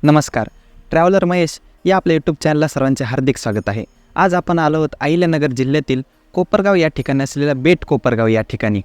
नमस्कार. ट्रॅव्हलर महेश या आपल्या यूट्यूब चॅनलला सर्वांचे हार्दिक स्वागत आहे. आज आपण आलो आहोत अहिल्यानगर जिल्ह्यातील कोपरगाव या ठिकाणी असलेल्या बेट कोपरगाव या ठिकाणी.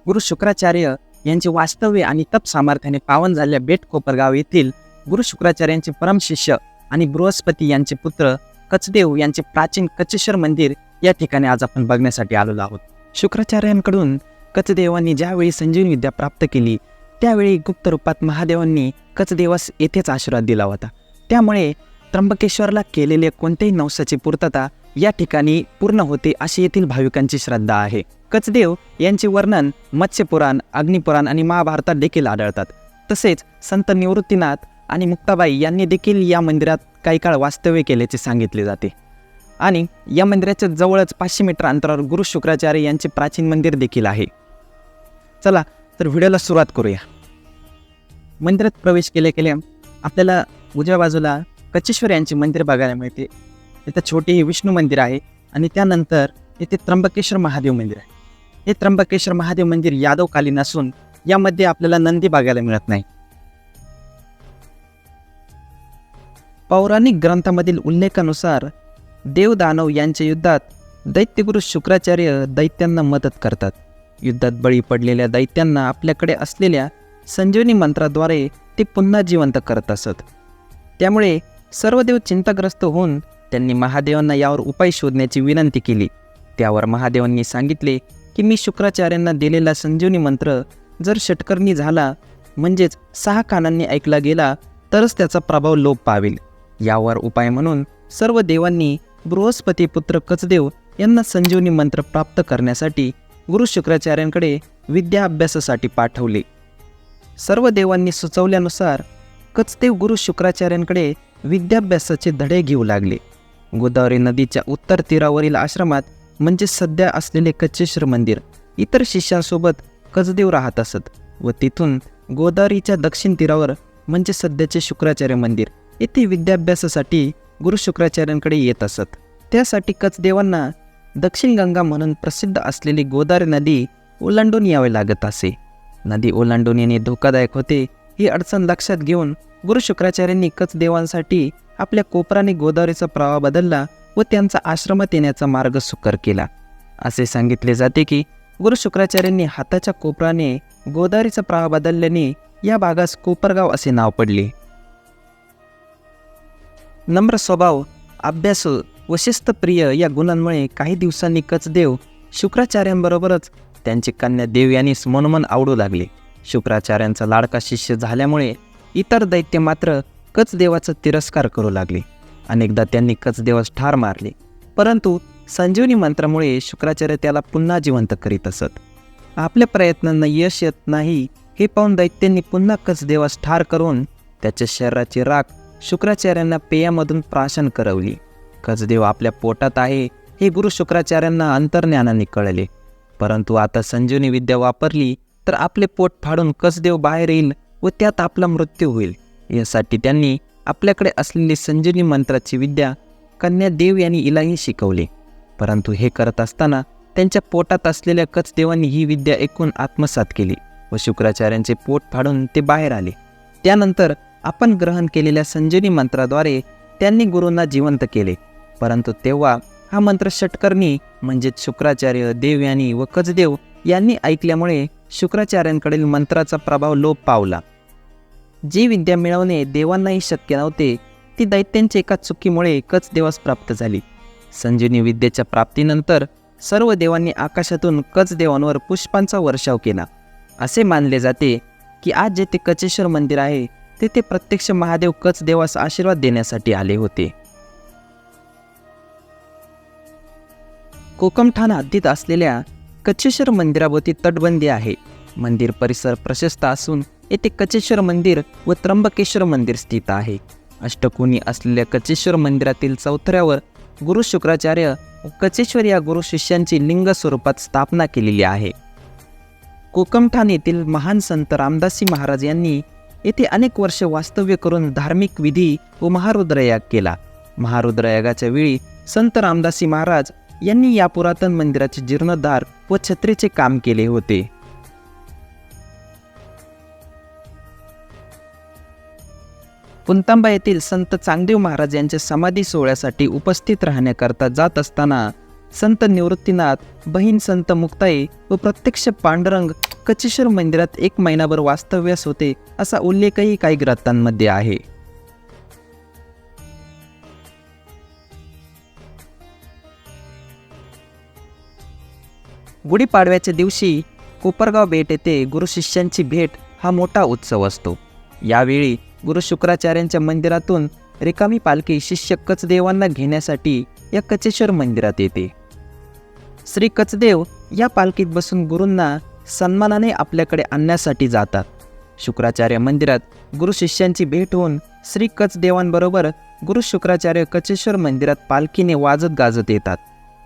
गुरु शुक्राचार्य यांचे वास्तव्य आणि तप सामर्थ्याने पावन झालेल्या बेट कोपरगाव येथील गुरु शुक्राचार्यांचे परमशिष्य आणि बृहस्पती यांचे पुत्र कचदेव यांचे प्राचीन कचेश्वर मंदिर या ठिकाणी आज आपण बघण्यासाठी आलेलो आहोत. शुक्राचार्यांकडून कचदेवांनी ज्यावेळी संजीवनी विद्या प्राप्त केली त्यावेळी गुप्त रूपात महादेवांनी कचदेवास येथेच आशीर्वाद दिला होता. त्यामुळे त्र्यंबकेश्वरला केलेले कोणत्याही नवसाची पूर्तता या ठिकाणी पूर्ण होते अशी येथील भाविकांची श्रद्धा आहे. कचदेव यांचे वर्णन मत्स्यपुराण, अग्निपुराण आणि महाभारतात देखील आढळतात. तसेच संत निवृत्तीनाथ आणि मुक्ताबाई यांनी देखील या मंदिरात काही काळ वास्तव्य केल्याचे सांगितले जाते. आणि या मंदिराच्या जवळच 500 मीटर अंतरावर गुरु शुक्राचार्य यांचे प्राचीन मंदिर देखील आहे. चला तर व्हिडिओला सुरुवात करूया. मंदिरात प्रवेश केल्या आपल्याला उजव्या बाजूला कचेश्वर यांचे मंदिर बघायला मिळते. इथं छोटे हे विष्णू मंदिर आहे आणि त्यानंतर इथे त्र्यंबकेश्वर महादेव मंदिर आहे. हे त्र्यंबकेश्वर महादेव मंदिर यादवकालीन असून यामध्ये आपल्याला नंदी बघायला मिळत नाही. पौराणिक ग्रंथामधील उल्लेखानुसार देवदानव यांच्या युद्धात दैत्यगुरु शुक्राचार्य दैत्यांना मदत करतात. युद्धात बळी पडलेल्या दैत्यांना आपल्याकडे असलेल्या संजीवनी मंत्राद्वारे ते पुन्हा जिवंत करत असत. त्यामुळे सर्व देव चिंताग्रस्त होऊन त्यांनी महादेवांना यावर उपाय शोधण्याची विनंती केली. त्यावर महादेवांनी सांगितले की मी शुक्राचार्यांना दिलेला संजीवनी मंत्र जर षटकर्णी झाला म्हणजेच 6 कानांनी ऐकला गेला तरच त्याचा प्रभाव लोप पावेल. यावर उपाय म्हणून सर्व देवांनी बृहस्पती पुत्र कचदेव यांना संजीवनी मंत्र प्राप्त करण्यासाठी गुरु शुक्राचार्यांकडे विद्या अभ्यासासाठी पाठवले. सर्व देवांनी सुचवल्यानुसार कचदेव गुरु शुक्राचार्यांकडे विद्याभ्यासाचे धडे घेऊ लागले. गोदावरी नदीच्या उत्तर तीरावरील आश्रमात म्हणजे सध्या असलेले कचेश्वर मंदिर इतर शिष्यांसोबत कचदेव राहत असत व तिथून गोदावरीच्या दक्षिण तीरावर म्हणजे सध्याचे शुक्राचार्य मंदिर येथे विद्याभ्यासासाठी गुरु शुक्राचार्यांकडे येत असत. त्यासाठी कचदेवांना दक्षिण गंगा म्हणून प्रसिद्ध असलेली गोदावरी नदी ओलांडून यावे लागत असे. नदी ओलांडून येणे धोकादायक होते ही अडचण लक्षात घेऊन गुरु शुक्राचार्यांनी कचदेवांसाठी आपल्या कोपराने गोदावरीचा प्रवाह बदलला व त्यांचा आश्रमात येण्याचा मार्ग सुकर केला. असे सांगितले जाते की गुरु शुक्राचार्यांनी हाताच्या कोपराने गोदावरीचा प्रवाह बदलल्याने या भागास कोपरगाव असे नाव पडले. नम्र स्वभाव, अभ्यासू व शिस्तप्रिय या गुणांमुळे काही दिवसांनी कचदेव शुक्राचार्यांबरोबरच त्यांची कन्या देवयानीस मनोमन आवडू लागले. शुक्राचार्यांचा लाडका शिष्य झाल्यामुळे इतर दैत्य मात्र कचदेवाचा तिरस्कार करू लागले. अनेकदा त्यांनी कचदेवास ठार मारले, परंतु संजीवनी मंत्रामुळे शुक्राचार्य त्याला पुन्हा जिवंत करीत असत. आपल्या प्रयत्नांना यश येत नाही हे पाहून दैत्यांनी पुन्हा कचदेवास ठार करून त्याच्या शरीराची राख शुक्राचार्यांना पेयामधून प्राशन करवली. कचदेव आपल्या पोटात आहे हे गुरु शुक्राचार्यांना अंतर्ज्ञानाने कळले, परंतु आता संजीवनी विद्या वापरली तर आपले पोट फाडून कचदेव बाहेर येईल व त्यात आपला मृत्यू होईल. यासाठी त्यांनी आपल्याकडे असलेली संजीवनी मंत्राची विद्या कन्या देव यांनी इलाही शिकवली. परंतु हे करत असताना त्यांच्या पोटात असलेल्या कचदेवांनी ही विद्या ऐकून आत्मसात केली व शुक्राचार्यांचे पोट फाडून ते बाहेर आले. त्यानंतर आपण ग्रहण केलेल्या संजीवनी मंत्राद्वारे त्यांनी गुरूंना जिवंत केले. परंतु तेव्हा हा मंत्र षटकर्णी म्हणजेच शुक्राचार्य, देवयानी व कचदेव यांनी ऐकल्यामुळे शुक्राचार्यांकडील मंत्राचा प्रभाव लोप पावला. जी विद्या मिळवणे देवांनाही शक्य नव्हते ती दैत्यांच्या एका चुकीमुळे कचदेवास प्राप्त झाली. संजीवनी विद्येच्या प्राप्तीनंतर सर्व देवांनी आकाशातून कचदेवांवर पुष्पांचा वर्षाव केला. असे मानले जाते की आज जेथे कचेश्वर मंदिर आहे तेथे प्रत्यक्ष महादेव कचदेवास आशीर्वाद देण्यासाठी आले होते. कोकमठाण हद्दीत असलेल्या कचेश्वर मंदिराभोवती तटबंदी आहे. मंदिर परिसर प्रशस्त असून येथे कचेश्वर मंदिर व त्र्यंबकेश्वर मंदिर स्थित आहे. अष्टकोनी असलेल्या कचेश्वर मंदिरातील चौथऱ्यावर गुरु शुक्राचार्य व कचेश्वर या गुरु शिष्यांची लिंग स्वरूपात स्थापना केलेली आहे. कोकमठाण येथील महान संत रामदासी महाराज यांनी येथे अनेक वर्षे वास्तव्य करून धार्मिक विधी व महारुद्रयाग केला. महारुद्रयागाच्या वेळी संत रामदासी महाराज यांनी या पुरातन मंदिराचे जीर्णोद्धार व छत्रीचे काम केले होते. पुणतांबा येथील संत चांगदेव महाराज यांच्या समाधी सोहळ्यासाठी उपस्थित राहण्याकरता जात असताना संत निवृत्तीनाथ, बहीण संत मुक्ताई व प्रत्यक्ष पांडुरंग कचेश्वर मंदिरात 1 महिनाभर वास्तव्यास होते, असा उल्लेखही काही ग्रंथांमध्ये आहे. गुढीपाडव्याच्या दिवशी कोपरगाव बेट येथे गुरुशिष्यांची भेट हा मोठा उत्सव असतो. यावेळी गुरु शुक्राचार्यांच्या मंदिरातून रिकामी पालखी शिष्य कचदेवांना घेण्यासाठी या कचेश्वर मंदिरात येते. श्री कचदेव या पालखीत बसून गुरूंना सन्मानाने आपल्याकडे आणण्यासाठी जातात. शुक्राचार्य मंदिरात गुरु शिष्यांची भेट होऊन श्री कचदेवांबरोबर गुरु शुक्राचार्य कचेश्वर मंदिरात पालखीने वाजत गाजत येतात.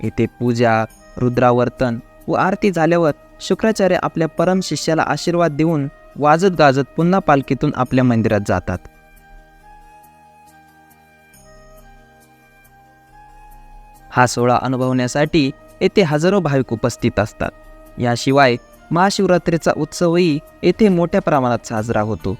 येथे पूजा, रुद्रावर्तन व आरती झाल्यावर शुक्राचार्य आपल्या परम शिष्याला आशीर्वाद देऊन वाजत गाजत पुन्हा पालखीतून आपल्या मंदिरात जातात. हा सोहळा अनुभवण्यासाठी येथे हजारो भाविक उपस्थित असतात. याशिवाय महाशिवरात्रीचा उत्सवही येथे मोठ्या प्रमाणात साजरा होतो.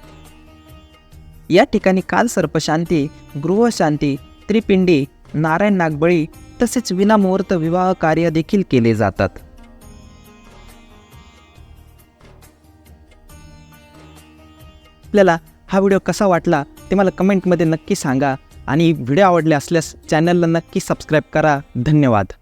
या ठिकाणी काल सर्पशांती, गृहशांती, त्रिपिंडी, नारायण नागबळी तसेच विनामुहूर्त विवाह कार्य देखील केले जातात. आपल्याला हा व्हिडिओ कसा वाटला ते मला कमेंटमध्ये नक्की सांगा आणि व्हिडिओ आवडले असल्यास चॅनलला नक्की सबस्क्राईब करा. धन्यवाद.